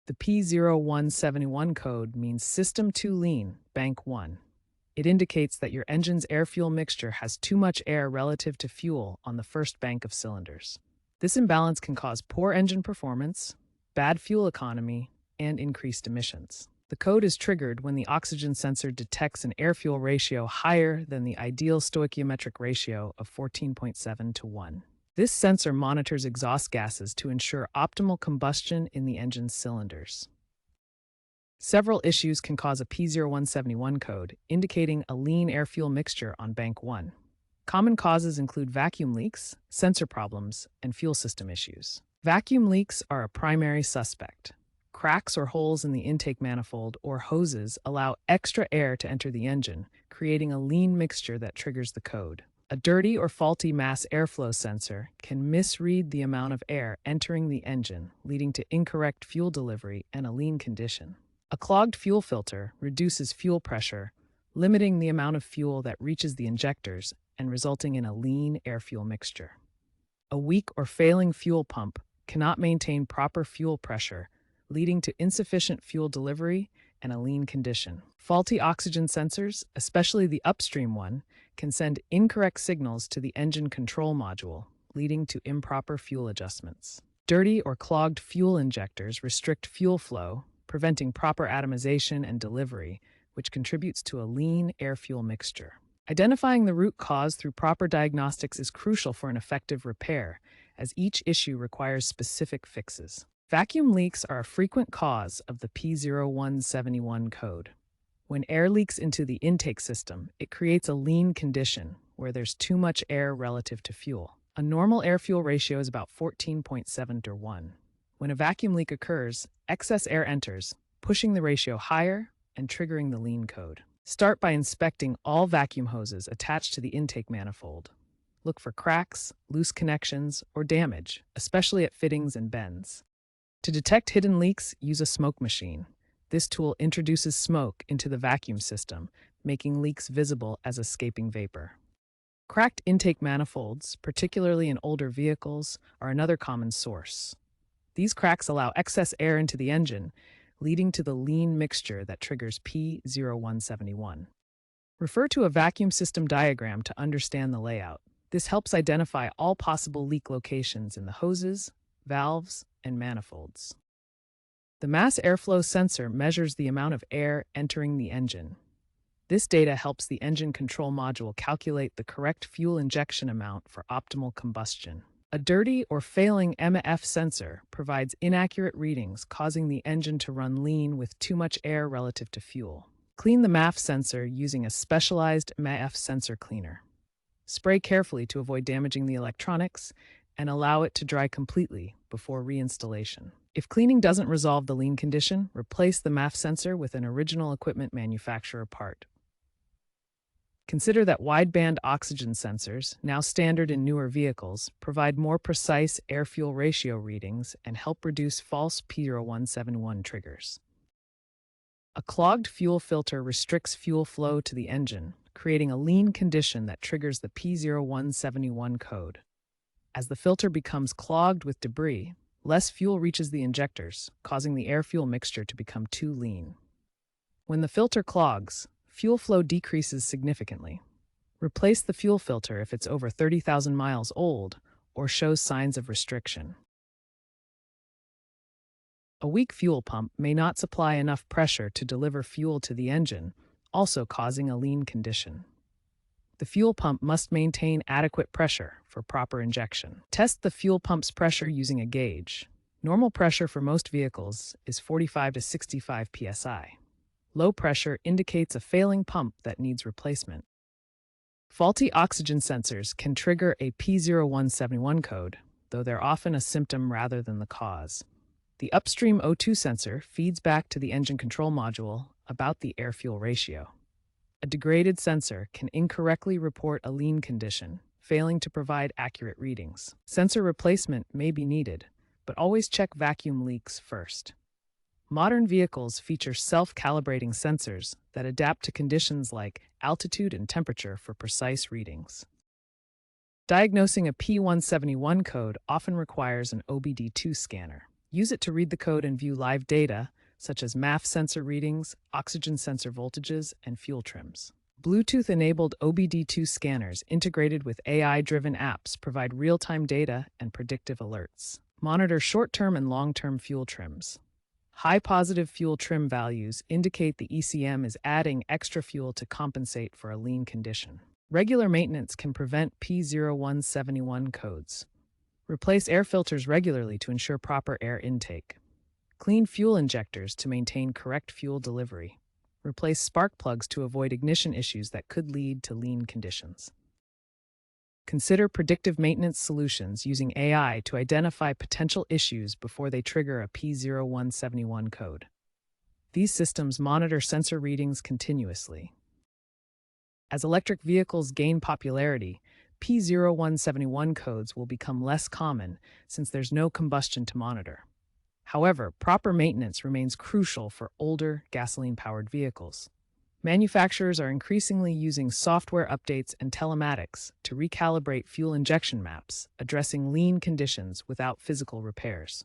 The P0171 code means System Too Lean, Bank 1. It indicates that your engine's air-fuel mixture has too much air relative to fuel on the first bank of cylinders. This imbalance can cause poor engine performance, bad fuel economy, and increased emissions. The code is triggered when the oxygen sensor detects an air-fuel ratio higher than the ideal stoichiometric ratio of 14.7 to 1. This sensor monitors exhaust gases to ensure optimal combustion in the engine's cylinders. Several issues can cause a P0171 code, indicating a lean air-fuel mixture on bank 1. Common causes include vacuum leaks, sensor problems, and fuel system issues. Vacuum leaks are a primary suspect. Cracks or holes in the intake manifold or hoses allow extra air to enter the engine, creating a lean mixture that triggers the code. A dirty or faulty mass airflow sensor can misread the amount of air entering the engine, leading to incorrect fuel delivery and a lean condition. A clogged fuel filter reduces fuel pressure, limiting the amount of fuel that reaches the injectors and resulting in a lean air-fuel mixture. A weak or failing fuel pump cannot maintain proper fuel pressure, leading to insufficient fuel delivery and a lean condition. Faulty oxygen sensors, especially the upstream one, can send incorrect signals to the engine control module, leading to improper fuel adjustments. Dirty or clogged fuel injectors restrict fuel flow, preventing proper atomization and delivery, which contributes to a lean air-fuel mixture. Identifying the root cause through proper diagnostics is crucial for an effective repair, as each issue requires specific fixes. Vacuum leaks are a frequent cause of the P0171 code. When air leaks into the intake system, it creates a lean condition where there's too much air relative to fuel. A normal air-fuel ratio is about 14.7 to 1. When a vacuum leak occurs, excess air enters, pushing the ratio higher and triggering the lean code. Start by inspecting all vacuum hoses attached to the intake manifold. Look for cracks, loose connections, or damage, especially at fittings and bends. To detect hidden leaks, use a smoke machine. This tool introduces smoke into the vacuum system, making leaks visible as escaping vapor. Cracked intake manifolds, particularly in older vehicles, are another common source. These cracks allow excess air into the engine, leading to the lean mixture that triggers P0171. Refer to a vacuum system diagram to understand the layout. This helps identify all possible leak locations in the hoses, valves, and manifolds. The mass airflow sensor measures the amount of air entering the engine. This data helps the engine control module calculate the correct fuel injection amount for optimal combustion. A dirty or failing MAF sensor provides inaccurate readings, causing the engine to run lean with too much air relative to fuel. Clean the MAF sensor using a specialized MAF sensor cleaner. Spray carefully to avoid damaging the electronics and allow it to dry completely before reinstallation. If cleaning doesn't resolve the lean condition, replace the MAF sensor with an original equipment manufacturer part. Consider that wideband oxygen sensors, now standard in newer vehicles, provide more precise air-fuel ratio readings and help reduce false P0171 triggers. A clogged fuel filter restricts fuel flow to the engine, creating a lean condition that triggers the P0171 code. As the filter becomes clogged with debris, less fuel reaches the injectors, causing the air-fuel mixture to become too lean. When the filter clogs, fuel flow decreases significantly. Replace the fuel filter if it's over 30,000 miles old or shows signs of restriction. A weak fuel pump may not supply enough pressure to deliver fuel to the engine, also causing a lean condition. The fuel pump must maintain adequate pressure for proper injection. Test the fuel pump's pressure using a gauge. Normal pressure for most vehicles is 45 to 65 psi. Low pressure indicates a failing pump that needs replacement. Faulty oxygen sensors can trigger a P0171 code, though they're often a symptom rather than the cause. The upstream O2 sensor feeds back to the engine control module about the air-fuel ratio. A degraded sensor can incorrectly report a lean condition, failing to provide accurate readings. Sensor replacement may be needed, but always check vacuum leaks first. Modern vehicles feature self-calibrating sensors that adapt to conditions like altitude and temperature for precise readings. Diagnosing a P0171 code often requires an OBD2 scanner. Use it to read the code and view live data, such as MAF sensor readings, oxygen sensor voltages, and fuel trims. Bluetooth-enabled OBD2 scanners integrated with AI-driven apps provide real-time data and predictive alerts. Monitor short-term and long-term fuel trims. High positive fuel trim values indicate the ECM is adding extra fuel to compensate for a lean condition. Regular maintenance can prevent P0171 codes. Replace air filters regularly to ensure proper air intake. Clean fuel injectors to maintain correct fuel delivery. Replace spark plugs to avoid ignition issues that could lead to lean conditions. Consider predictive maintenance solutions using AI to identify potential issues before they trigger a P0171 code. These systems monitor sensor readings continuously. As electric vehicles gain popularity, P0171 codes will become less common since there's no combustion to monitor. However, proper maintenance remains crucial for older gasoline-powered vehicles. Manufacturers are increasingly using software updates and telematics to recalibrate fuel injection maps, addressing lean conditions without physical repairs.